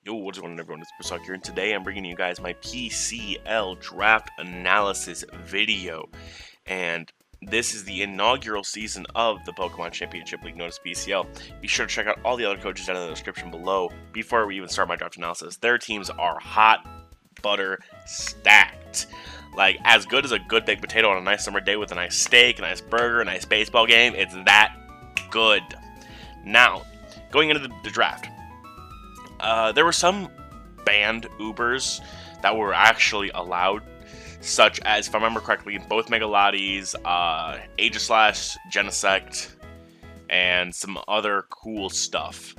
Yo, what's going on, everyone? It's ItzSawk here, and today I'm bringing you guys my PCL draft analysis video. And this is the inaugural season of the Pokemon Championship League, known as PCL. Be sure to check out all the other coaches down in the description below before we even start my draft analysis. Their teams are hot butter stacked. Like, as good as a good baked potato on a nice summer day with a nice steak, a nice burger, a nice baseball game. It's that good. Now, going into the draft. There were some banned Ubers that were actually allowed, such as, if I remember correctly, both Megalodis, Aegislash, Genesect, and some other cool stuff.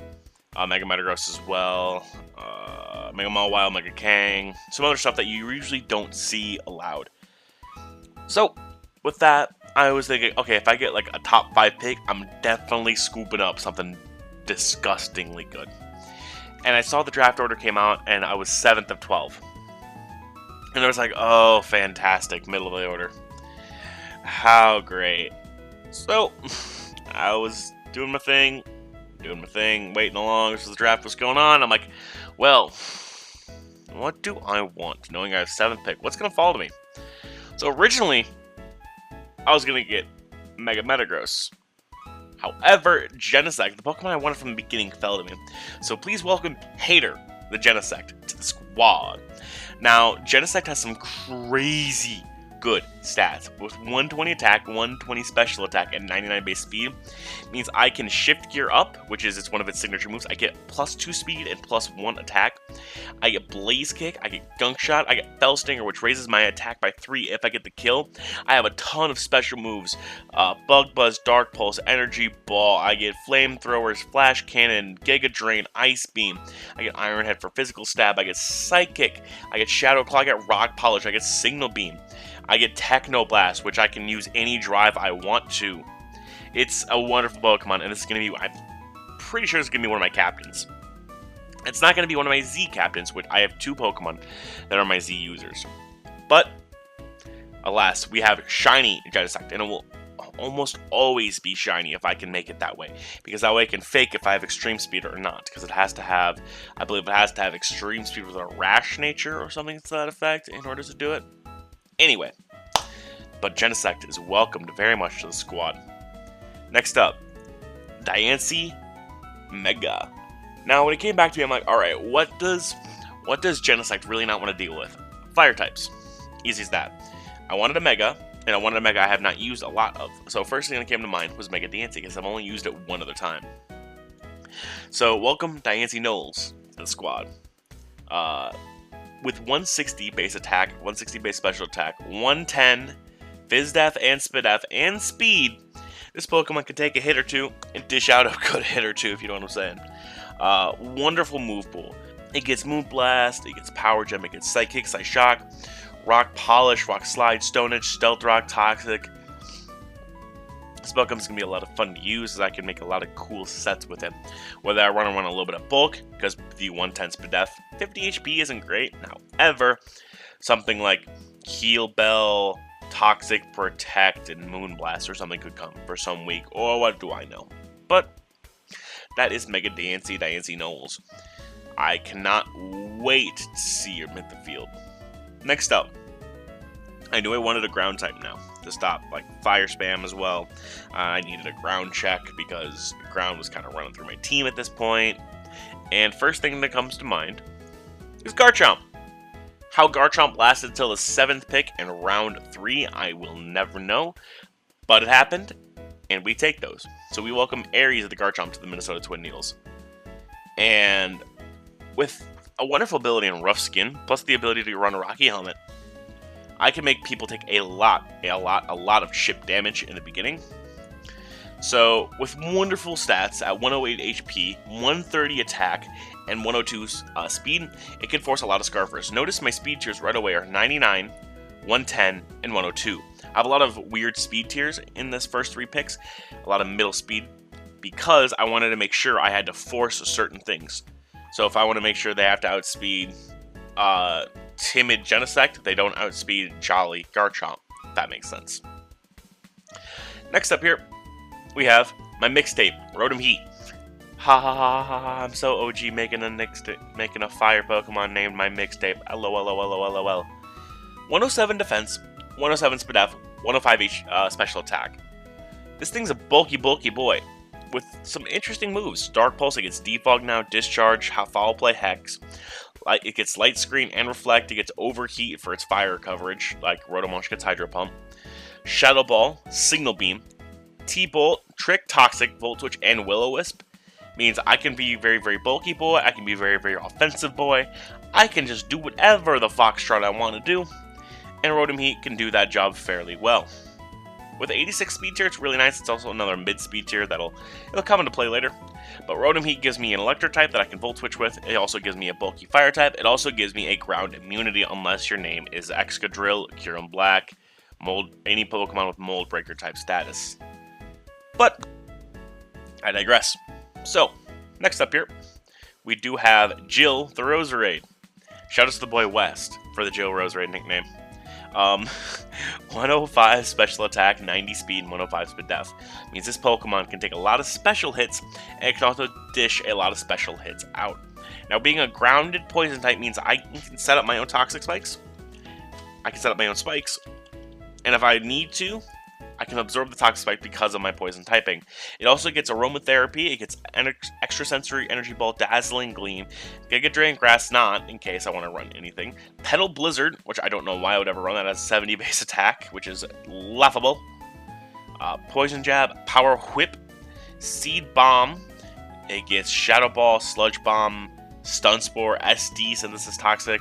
Mega Metagross as well, Mega Mawile, Mega Kang, some other stuff that you usually don't see allowed. So, with that, I was thinking, okay, if I get like a top 5 pick, I'm definitely scooping up something disgustingly good. And I saw the draft order came out, and I was 7th of 12. And I was like, oh, fantastic, middle of the order. How great. So, I was doing my thing, waiting along as the draft was going on. I'm like, well, what do I want? Knowing I have 7th pick, what's going to fall to me? So originally, I was going to get Mega Metagross. However, Genesect, the Pokemon I wanted from the beginning, fell to me. So please welcome Hater, the Genesect, to the squad. Now, Genesect has some crazy good stats. With 120 attack, 120 special attack, and 99 base speed, means I can shift gear up, which is one of its signature moves. I get +2 speed and +1 attack. I get Blaze Kick, I get Gunk Shot, I get Fell Stinger, which raises my attack by 3 if I get the kill. I have a ton of special moves. Bug Buzz, Dark Pulse, Energy Ball, I get Flamethrowers, Flash Cannon, Giga Drain, Ice Beam, I get Iron Head for physical stab, I get Psychic, I get Shadow Claw, I get Rock Polish, I get Signal Beam. I get Techno Blast, which I can use any drive I want to. It's a wonderful Pokemon, and this is going to be, I'm pretty sure it's going to be one of my captains. It's not going to be one of my Z captains, which I have 2 Pokemon that are my Z users. But, alas, we have Shiny Genesect, and it will almost always be Shiny if I can make it that way. Because that way I can fake if I have Extreme Speed or not. Because it has to have, I believe it has to have Extreme Speed with a Rash nature or something to that effect in order to do it. Anyway, but Genesect is welcomed very much to the squad. Next up, Diancie Mega. Now, when it came back to me, I'm like, alright, what does Genesect really not want to deal with? Fire types. Easy as that. I wanted a Mega, and I wanted a Mega I have not used a lot of. So first thing that came to mind was Mega Diancie, because I've only used it one other time. So, welcome Diancie Knowles to the squad. With 160 base attack, 160 base special attack, 110 Fizz Def and Spit Def and speed, this Pokemon can take a hit or two and dish out a good hit or two, if you know what I'm saying. Wonderful move pool. It gets Moon Blast, it gets Power Gem, it gets Psychic, Psyshock, Rock Polish, Rock Slide, Stone Edge, Stealth Rock, Toxic. This Pokemon is going to be a lot of fun to use, as I can make a lot of cool sets with it. Whether I want to run a little bit of bulk, because the 110 Speed Def, 50 HP isn't great. However, something like Heal Bell, Toxic, Protect, and Moonblast or something could come for some week, or what do I know. But that is Mega Diancie Knowles. I cannot wait to see him hit the field. Next up, I knew I wanted a ground type now to stop like fire spam as well. I needed a ground check because ground was kind of running through my team at this point. And first thing that comes to mind is Garchomp. How Garchomp lasted until the 7th pick in round 3, I will never know. But it happened, and we take those. So we welcome Aries of the Garchomp to the Minnesota Twin Needles. And with a wonderful ability in Rough Skin, plus the ability to run a Rocky Helmet, I can make people take a lot of chip damage in the beginning. So, with wonderful stats at 108 HP, 130 attack, and 102 speed, it can force a lot of Scarfers. Notice my speed tiers right away are 99, 110, and 102. I have a lot of weird speed tiers in this first 3 picks, a lot of middle speed, because I wanted to make sure I had to force certain things. So if I want to make sure they have to outspeed timid Genesect, they don't outspeed jolly Garchomp, if that makes sense. Next up here, we have my mixtape, Rotom Heat. Ha ha ha ha ha, I'm so OG making a fire Pokemon named my mixtape. LOL. 107 defense, 107 speed F, 105 each special attack. This thing's a bulky boy with some interesting moves. Dark Pulse, it gets Defog now, Discharge, Foul Play, Hex. It gets Light Screen and Reflect. It gets Overheat for its fire coverage, like Rotomonch gets Hydro Pump. Shadow Ball, Signal Beam, T-Bolt, Trick, Toxic, Volt Switch, and Will-O-Wisp. Means I can be very, very bulky boy, I can be very, very offensive boy, I can just do whatever the Foxtrot I want to do, and Rotom Heat can do that job fairly well. With 86 speed tier, it's really nice. It's also another mid-speed tier it'll come into play later. But Rotom Heat gives me an Electric type that I can Volt Switch with. It also gives me a bulky Fire type. It also gives me a Ground immunity unless your name is Excadrill, Kyurem Black, any Pokemon with Mold Breaker type status. But I digress. So, next up here, we do have Jill the Roserade. Shout out to the boy West for the Jill Roserade nickname. 105 special attack, 90 speed, 105 speed def. Means this Pokemon can take a lot of special hits, and it can also dish a lot of special hits out. Now, being a grounded poison type means I can set up my own toxic spikes. I can set up my own spikes, and if I need to, I can absorb the toxic spike because of my poison typing. It also gets Aromatherapy, it gets Extrasensory Energy Ball, Dazzling Gleam, Giga Drain, Grass Knot, in case I want to run anything. Petal Blizzard, which I don't know why I would ever run that as 70 base attack, which is laughable. Poison Jab, Power Whip, Seed Bomb, it gets Shadow Ball, Sludge Bomb, Stun Spore, SD, Synthesis Toxic.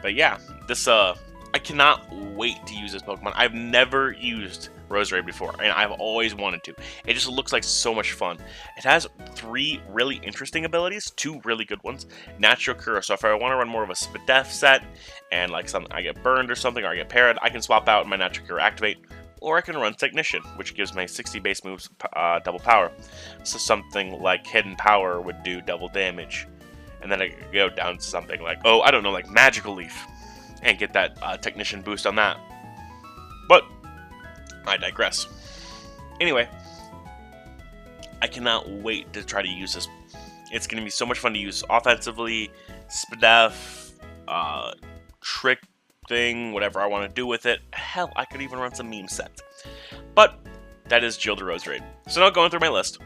But yeah, this I cannot wait to use this Pokemon. I've never used Roserade before, and I've always wanted to. It just looks like so much fun. It has 3 really interesting abilities, 2 really good ones. Natural Cure, so if I want to run more of a Spadef set, and like I get burned or something, or I get parried, I can swap out my Natural Cure activate, or I can run Technician, which gives my 60 base moves double power. So something like Hidden Power would do double damage. And then I could go down to something like, oh, I don't know, like Magical Leaf, and get that Technician boost on that. But I digress. Anyway, I cannot wait to try to use this. It's going to be so much fun to use offensively, Spadef, Trick thing, whatever I want to do with it. Hell, I could even run some meme sets. But that is Jill the Roserade. So now going through my list.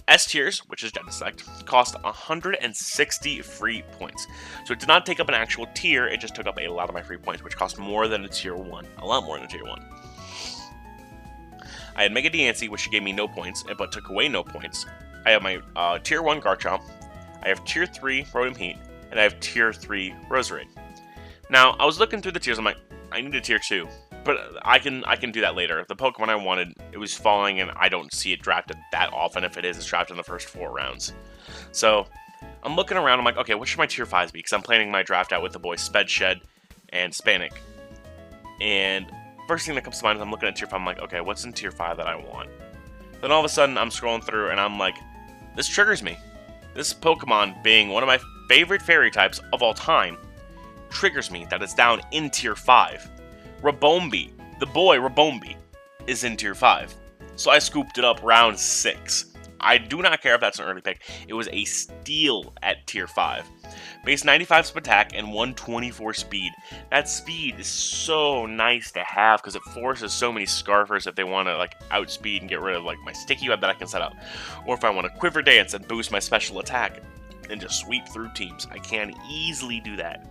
S tiers, which is Genesect, cost 160 free points. So it did not take up an actual tier, it just took up a lot of my free points, which cost more than a tier 1. A lot more than a tier 1. I had Mega Diancie, which gave me no points, but took away no points. I have my tier 1 Garchomp, I have tier 3 Rotom Heat, and I have tier 3 Roserade. Now, I was looking through the tiers, I'm like, I need a tier 2. But I can do that later. The Pokemon I wanted, it was falling, and I don't see it drafted that often. If it is, it's drafted in the first 4 rounds. So I'm looking around. I'm like, okay, what should my tier 5s be? Because I'm planning my draft out with the boys Spedshed and Spanic. And first thing that comes to mind is I'm looking at tier 5. I'm like, okay, what's in tier 5 that I want? Then all of a sudden, I'm scrolling through, and I'm like, this triggers me. This Pokemon, being one of my favorite fairy types of all time, triggers me that it's down in tier 5. Rabombi, the boy Rabombi, is in tier 5. So I scooped it up round 6. I do not care if that's an early pick. It was a steal at tier 5. Base 95 attack and 124 speed. That speed is so nice to have because it forces so many Scarfers if they want to like outspeed and get rid of like my sticky web that I can set up. Or if I want to Quiver Dance and boost my special attack and just sweep through teams. I can easily do that.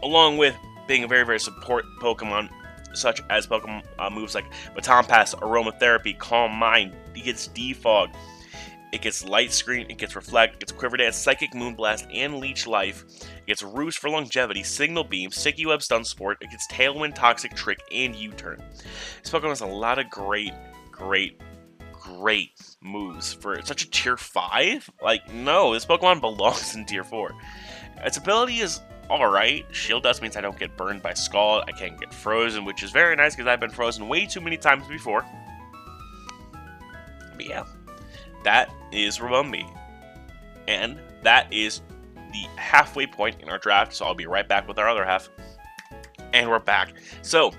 Along with being a very, very support Pokemon, such as Pokemon moves like Baton Pass, Aromatherapy, Calm Mind. It gets Defog, it gets Light Screen, it gets Reflect, it gets Quiver Dance, Psychic Moonblast, and Leech Life. It gets Roost for longevity, Signal Beam, Sticky Web, Stun Sport. It gets Tailwind, Toxic Trick, and U-Turn. This Pokemon has a lot of great moves for such a tier 5. Like, no, this Pokemon belongs in tier 4. Its ability is alright. Shield Dust means I don't get burned by Scald. I can't get frozen, which is very nice because I've been frozen way too many times before. But yeah, that is Rabombi. And that is the halfway point in our draft, so I'll be right back with our other half. And we're back. So,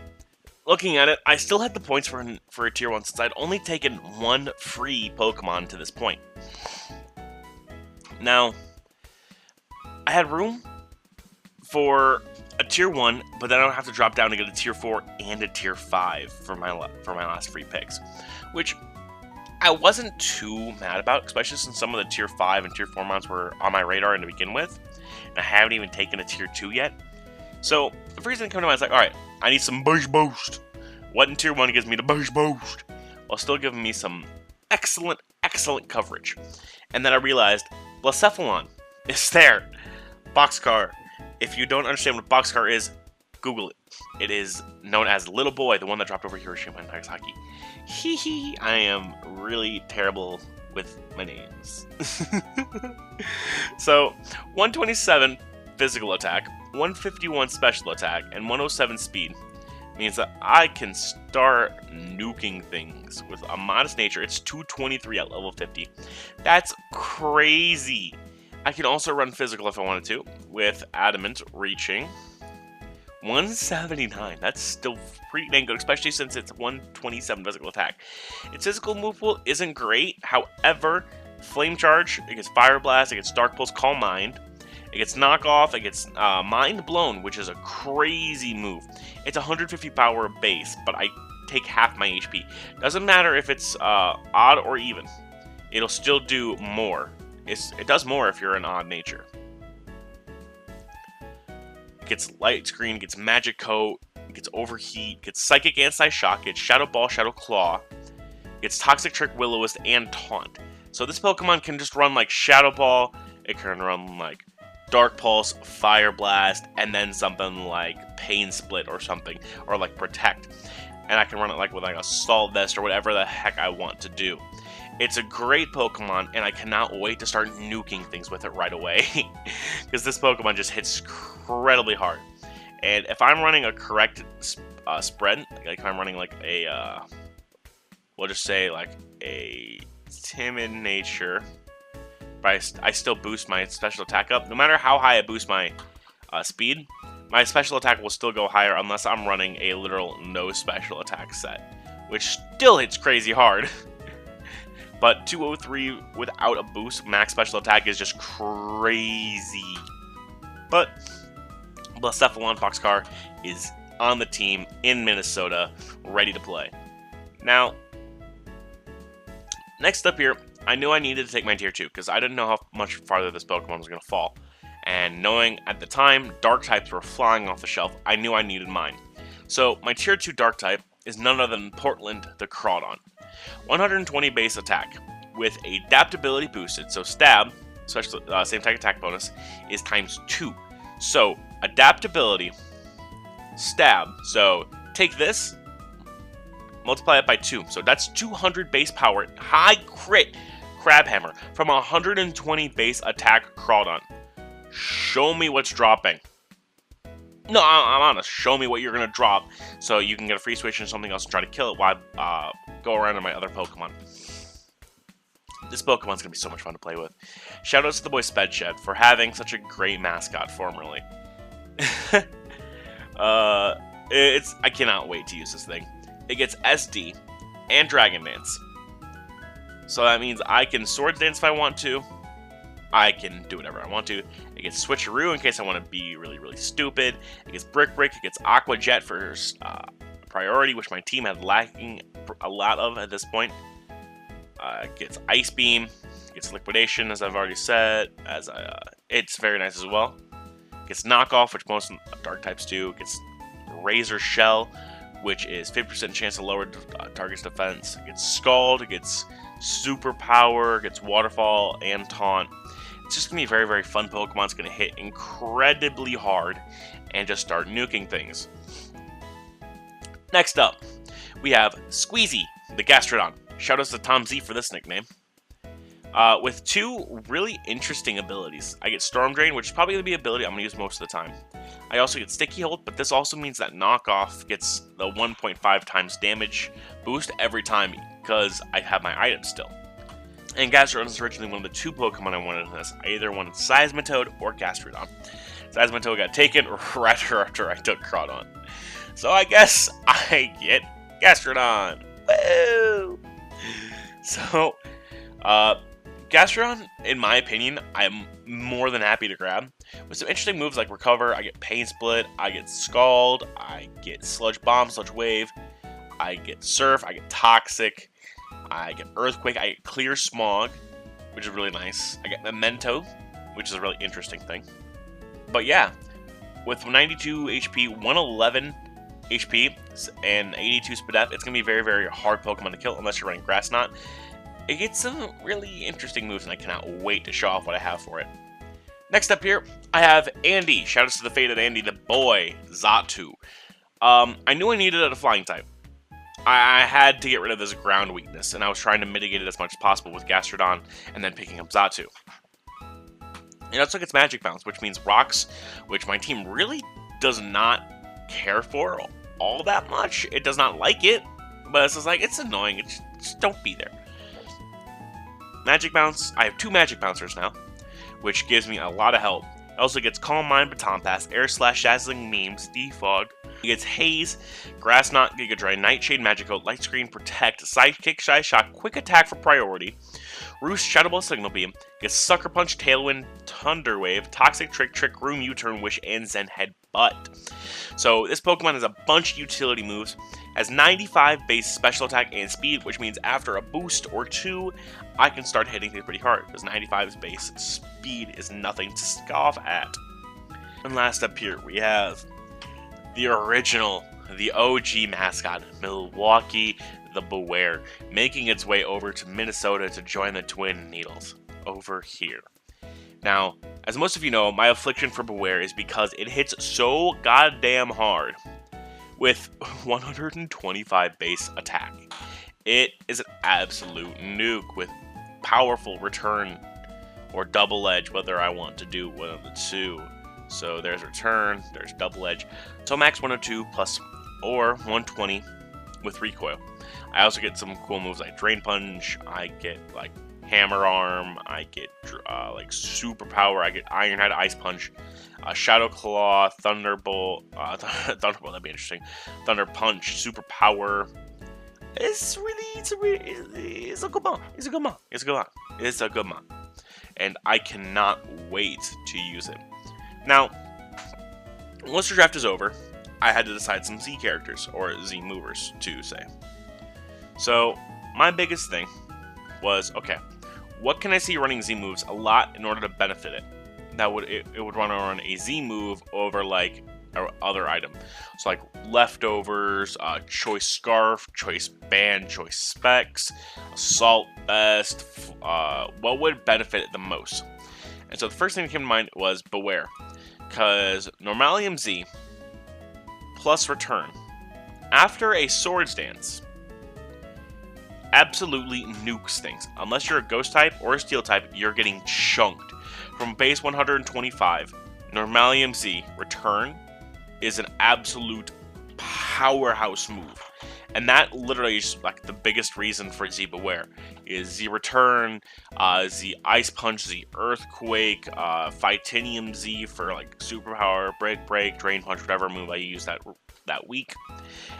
looking at it, I still had the points for a tier 1 since I'd only taken 1 free Pokemon to this point. Now, I had room for a tier 1, but then I don't have to drop down to get a tier 4 and a tier 5 for my last free picks, which I wasn't too mad about, especially since some of the tier 5 and tier 4 mounts were on my radar to begin with, and I haven't even taken a tier 2 yet. So the first thing that came to mind is like, alright, I need some boost. What in tier 1 gives me the boost? While still giving me some excellent coverage. And then I realized, Blacephalon is there. Boxcar. If you don't understand what Boxcar is, Google it. It is known as Little Boy, the one that dropped over Hiroshima and Nagasaki. Hee, I am really terrible with my names. So, 127 physical attack, 151 special attack, and 107 speed means that I can start nuking things with a modest nature. It's 223 at level 50. That's crazy. I can also run physical if I wanted to, with adamant reaching 179. That's still pretty dang good, especially since it's 127 physical attack. Its physical move pool isn't great. However, Flame Charge, it gets Fire Blast, it gets Dark Pulse, Calm Mind, it gets Knock Off, it gets Mind Blown, which is a crazy move. It's 150 power base, but I take half my HP. Doesn't matter if it's odd or even. It'll still do more. It does more if you're an odd nature. It gets Light Screen, gets Magic Coat, gets Overheat, gets Psychic Anti-Shock, gets Shadow Ball, Shadow Claw, gets Toxic Trick, Will-O-Wisp, and Taunt. So this Pokemon can just run like Shadow Ball, it can run like Dark Pulse, Fire Blast, and then something like Pain Split or something, or like Protect. And I can run it like with like Assault Vest or whatever the heck I want to do. It's a great Pokemon, and I cannot wait to start nuking things with it right away. Because this Pokemon just hits incredibly hard. And if I'm running a correct spread, like if I'm running like a, we'll just say like a timid nature, but I still boost my special attack up. No matter how high I boost my speed, my special attack will still go higher unless I'm running a literal no special attack set, which still hits crazy hard. But 203 without a boost max special attack is just crazy. But Blacephalon Boxcar is on the team in Minnesota, ready to play. Now, next up here, I knew I needed to take my tier 2 because I didn't know how much farther this Pokemon was going to fall. And knowing at the time Dark types were flying off the shelf, I knew I needed mine. So my tier 2 Dark type is none other than Portland the Crawdon. 120 base attack with adaptability boosted, so stab, especially same type attack bonus, is times 2. So adaptability, stab, so take this, multiply it by 2, so that's 200 base power, high crit Crab Hammer from 120 base attack Crawdon. Show me what's dropping. No, I'm honest. Show me what you're going to drop so you can get a free switch into something else and try to kill it while I go around to my other Pokemon. This Pokemon's going to be so much fun to play with. Shoutouts to the boy Spedshed for having such a great mascot formerly. I cannot wait to use this thing. It gets SD and Dragon Dance. So that means I can Swords Dance if I want to. I can do whatever I want to. It gets Switcheroo in case I want to be really, really stupid. It gets Brick Break. It gets Aqua Jet for priority, which my team had lacking a lot of at this point. It gets Ice Beam. It gets Liquidation, as I've already said. It's very nice as well. It gets Knockoff, which most Dark types do. It gets Razor Shell, which is 50% chance to lower target's defense. It gets Scald. It gets Super Power. It gets Waterfall and Taunt. It's just going to be a very, very fun Pokemon. It's going to hit incredibly hard and just start nuking things. Next up, we have Squeezy, the Gastrodon. Shoutouts to Tom Z for this nickname. With two really interesting abilities. I get Storm Drain, which is probably going to be an ability I'm going to use most of the time. I also get Sticky Hold, but this also means that Knockoff gets the 1.5 times damage boost every time because I have my items still. And Gastrodon is originally one of the two Pokemon I wanted in this. I either wanted Seismitoad or Gastrodon. Seismitoad got taken right after I took Crawdon. So I guess I get Gastrodon. Woo! So, Gastrodon, in my opinion, I'm more than happy to grab. With some interesting moves like Recover, I get Pain Split, I get Scald, I get Sludge Bomb, Sludge Wave, I get Surf, I get Toxic, I get Earthquake, I get Clear Smog, which is really nice. I get Memento, which is a really interesting thing. But yeah, with 92 HP, 111 HP, and 82 Spadef, it's going to be very, very hard Pokemon to kill unless you're running Grass Knot. It gets some really interesting moves, and I cannot wait to show off what I have for it. Next up here, I have Andy. Shoutouts to the faded Andy, the boy, Xatu. I knew I needed a flying type. I had to get rid of this ground weakness, and I was trying to mitigate it as much as possible with Gastrodon and then picking up Xatu. It also gets Magic Bounce, which means Rocks, which my team really does not care for all that much. It does not like it, but it's just like, it's annoying. It just don't be there. Magic Bounce, I have 2 Magic Bouncers now, which gives me a lot of help. It also gets Calm Mind, Baton Pass, Air Slash, Dazzling Memes, Defog. It gets Haze, Grass Knot, Giga Drain, Nightshade, Magical, Light Screen, Protect, Sidekick, Shy Shot, Quick Attack for priority, Roost, Shadow Ball, Signal Beam, gets Sucker Punch, Tailwind, Thunder Wave, Toxic Trick, Room, U-Turn, Wish, and Zen Headbutt. So this Pokemon has a bunch of utility moves, has 95 base special attack and speed, which means after a boost or 2, I can start hitting things pretty hard, because 95's base speed is nothing to scoff at. And last up here, we have the original, the OG mascot, Milwaukee the Beware, making its way over to Minnesota to join the Twin Needles, over here. Now, as most of you know, my affliction for Beware is because it hits so goddamn hard with 125 base attack. It is an absolute nuke with powerful return or double edge, whether I want to do one of the two. So there's return, there's double edge. So max 102 plus or 120 with recoil. I also get some cool moves like Drain Punch, I get like Hammer Arm, I get like Super Power, I get Iron Head, Ice Punch, Shadow Claw, Thunderbolt, Thunderbolt, that'd be interesting, Thunder Punch, Super Power. It's a good mon. It's a good mon. And I cannot wait to use it. Now, once the draft is over, I had to decide some Z characters, or Z movers, to say. So, my biggest thing was, okay, what can I see running Z moves a lot in order to benefit it? It would run a Z move over, like, our other item. So, like, Leftovers, Choice Scarf, Choice Band, Choice Specs, Assault Vest, what would benefit it the most? And so the first thing that came to mind was Beware. Because Normalium Z plus Return, after a Swords Dance, absolutely nukes things. Unless you're a Ghost type or a Steel type, you're getting chunked. From base 125, Normalium Z Return is an absolute powerhouse move. And that literally is like the biggest reason for Z Beware is Z Return, Z Ice Punch, Z Earthquake, Fightinium Z for like Superpower, Break, Drain Punch, whatever move I use that week.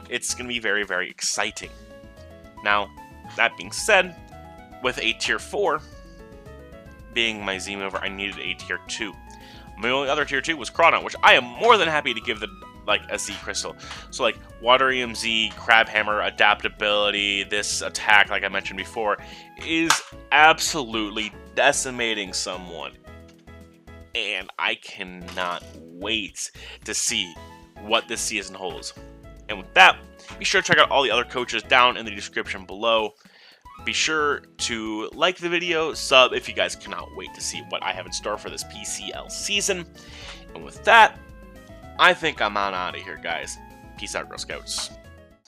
It's going to be very, very exciting. Now, that being said, with a tier 4 being my Z mover, I needed a tier 2. My only other tier 2 was Crawdon, which I am more than happy to give a Z crystal. So like Waterium Z, Crab Hammer, adaptability, this attack, like I mentioned before, is absolutely decimating someone. And I cannot wait to see what this season holds. And with that, be sure to check out all the other coaches down in the description below. Be sure to like the video, sub if you guys cannot wait to see what I have in store for this PCL season. And with that, I think I'm out of here, guys. Peace out, Girl Scouts.